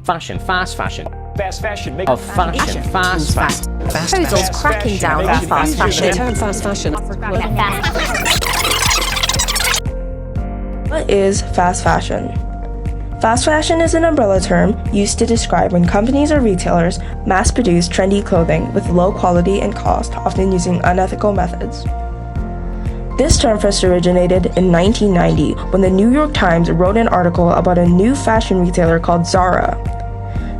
Fashion, fast fashion. Fast fashion, Of fashion, fast fashion. Proposals cracking down on fast fashion. Term fast fashion. What is fast fashion? Fast fashion is an umbrella term used to describe when companies or retailers mass-produce trendy clothing with low quality and cost, often using unethical methods. This term first originated in 1990 when the New York Times wrote an article about a new fashion retailer called Zara.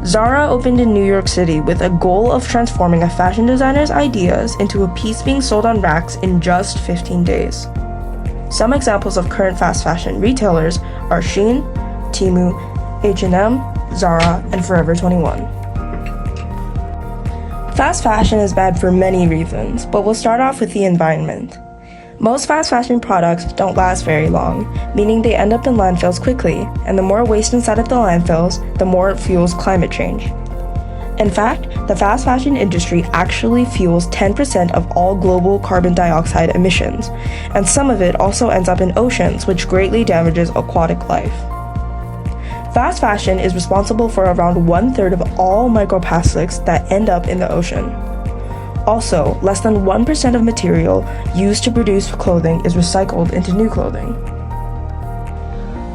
Zara opened in New York City with a goal of transforming a fashion designer's ideas into a piece being sold on racks in just 15 days. Some examples of current fast fashion retailers are Shein, Temu, H&M, Zara, and Forever 21. Fast fashion is bad for many reasons, but we'll start off with the environment. Most fast fashion products don't last very long, meaning they end up in landfills quickly, and the more waste inside of the landfills, the more it fuels climate change. In fact, the fast fashion industry actually fuels 10% of all global carbon dioxide emissions, and some of it also ends up in oceans, which greatly damages aquatic life. Fast fashion is responsible for around 1/3 of all microplastics that end up in the ocean. Also, less than 1% of material used to produce clothing is recycled into new clothing.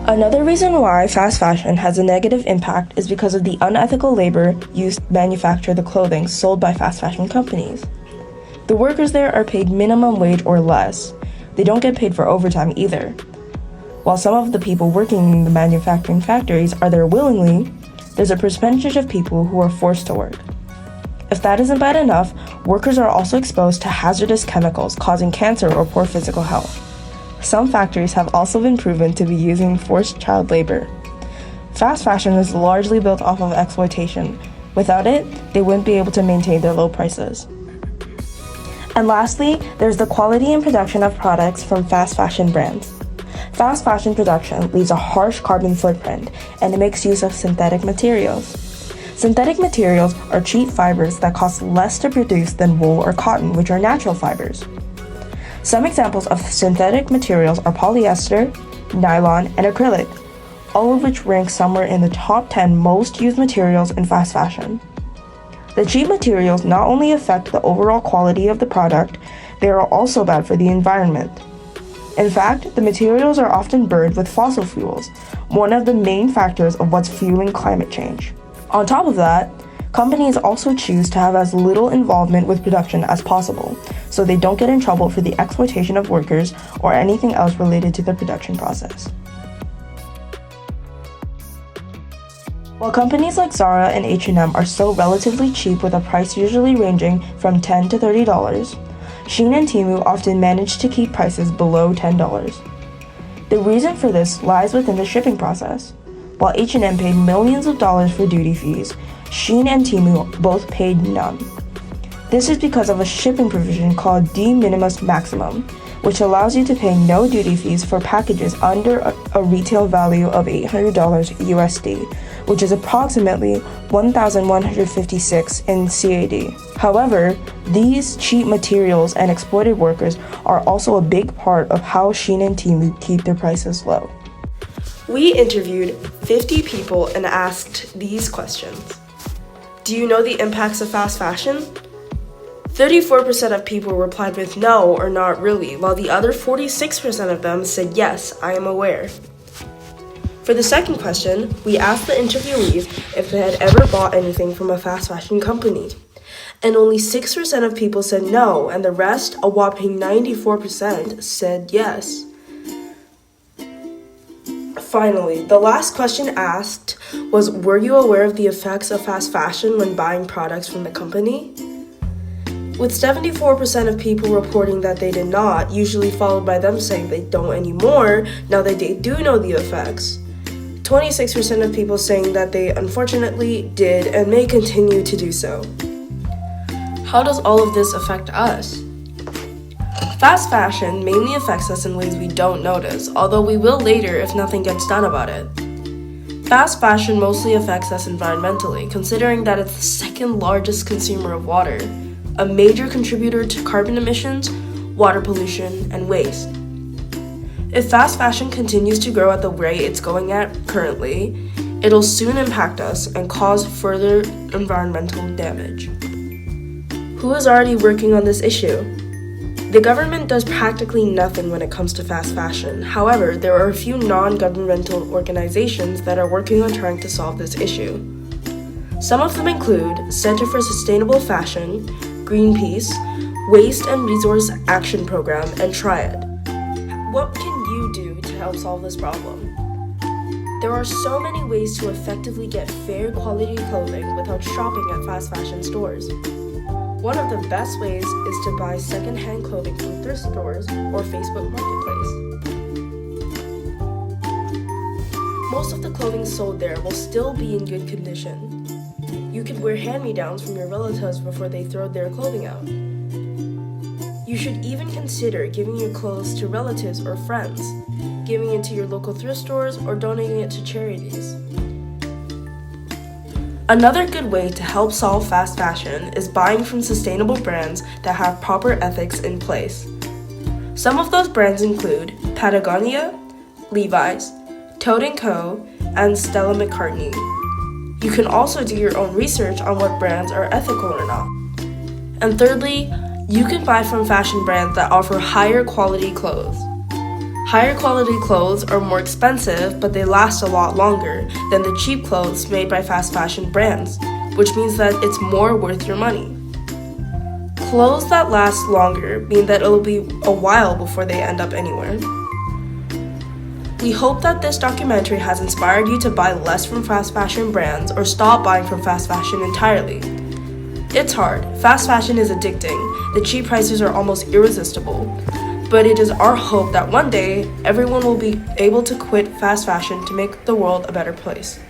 Another reason why fast fashion has a negative impact is because of the unethical labor used to manufacture the clothing sold by fast fashion companies. The workers there are paid minimum wage or less. They don't get paid for overtime either. While some of the people working in the manufacturing factories are there willingly, there's a percentage of people who are forced to work. If that isn't bad enough, workers are also exposed to hazardous chemicals causing cancer or poor physical health. Some factories have also been proven to be using forced child labor. Fast fashion is largely built off of exploitation. Without it, they wouldn't be able to maintain their low prices. And lastly, there's the quality and production of products from fast fashion brands. Fast fashion production leaves a harsh carbon footprint, and it makes use of synthetic materials. Synthetic materials are cheap fibers that cost less to produce than wool or cotton, which are natural fibers. Some examples of synthetic materials are polyester, nylon, and acrylic, all of which rank somewhere in the top 10 most used materials in fast fashion. The cheap materials not only affect the overall quality of the product, they are also bad for the environment. In fact, the materials are often burned with fossil fuels, one of the main factors of what's fueling climate change. On top of that, companies also choose to have as little involvement with production as possible, so they don't get in trouble for the exploitation of workers or anything else related to the production process. While companies like Zara and H&M are still relatively cheap with a price usually ranging from $10 to $30, Shein and Temu often manage to keep prices below $10. The reason for this lies within the shipping process. While H&M paid millions of dollars for duty fees, Shein and Temu both paid none. This is because of a shipping provision called de minimis maximum, which allows you to pay no duty fees for packages under a retail value of $800 USD, which is approximately 1,156 in CAD. However, these cheap materials and exploited workers are also a big part of how Shein and Temu keep their prices low. We interviewed 50 people and asked these questions. Do you know the impacts of fast fashion? 34% of people replied with no or not really, while the other 46% of them said yes, I am aware. For the second question, we asked the interviewees if they had ever bought anything from a fast fashion company. And only 6% of people said no, and the rest, a whopping 94%, said yes. Finally, the last question asked was, were you aware of the effects of fast fashion when buying products from the company? With 74% of people reporting that they did not, usually followed by them saying they don't anymore, now that they do know the effects. 26% of people saying that they unfortunately did and may continue to do so. How does all of this affect us? Fast fashion mainly affects us in ways we don't notice, although we will later if nothing gets done about it. Fast fashion mostly affects us environmentally, considering that it's the second largest consumer of water, a major contributor to carbon emissions, water pollution, and waste. If fast fashion continues to grow at the rate it's going at currently, It'll soon impact us and cause further environmental damage. Who is already working on this issue? The government does practically nothing when it comes to fast fashion. However, there are a few non-governmental organizations that are working on trying to solve this issue. Some of them include Center for Sustainable Fashion, Greenpeace, Waste and Resource Action Program, and Triad. What can you do to help solve this problem? There are so many ways to effectively get fair quality clothing without shopping at fast fashion stores. One of the best ways is to buy second-hand clothing from thrift stores or Facebook Marketplace. Most of the clothing sold there will still be in good condition. You could wear hand-me-downs from your relatives before they throw their clothing out. You should even consider giving your clothes to relatives or friends, giving it to your local thrift stores, or donating it to charities. Another good way to help solve fast fashion is buying from sustainable brands that have proper ethics in place. Some of those brands include Patagonia, Levi's, Toad & Co., and Stella McCartney. You can also do your own research on what brands are ethical or not. And thirdly, you can buy from fashion brands that offer higher quality clothes. Higher quality clothes are more expensive, but they last a lot longer than the cheap clothes made by fast fashion brands, which means that it's more worth your money. Clothes that last longer mean that it'll be a while before they end up anywhere. We hope that this documentary has inspired you to buy less from fast fashion brands or stop buying from fast fashion entirely. It's hard. Fast fashion is addicting. The cheap prices are almost irresistible. But it is our hope that one day, everyone will be able to quit fast fashion to make the world a better place.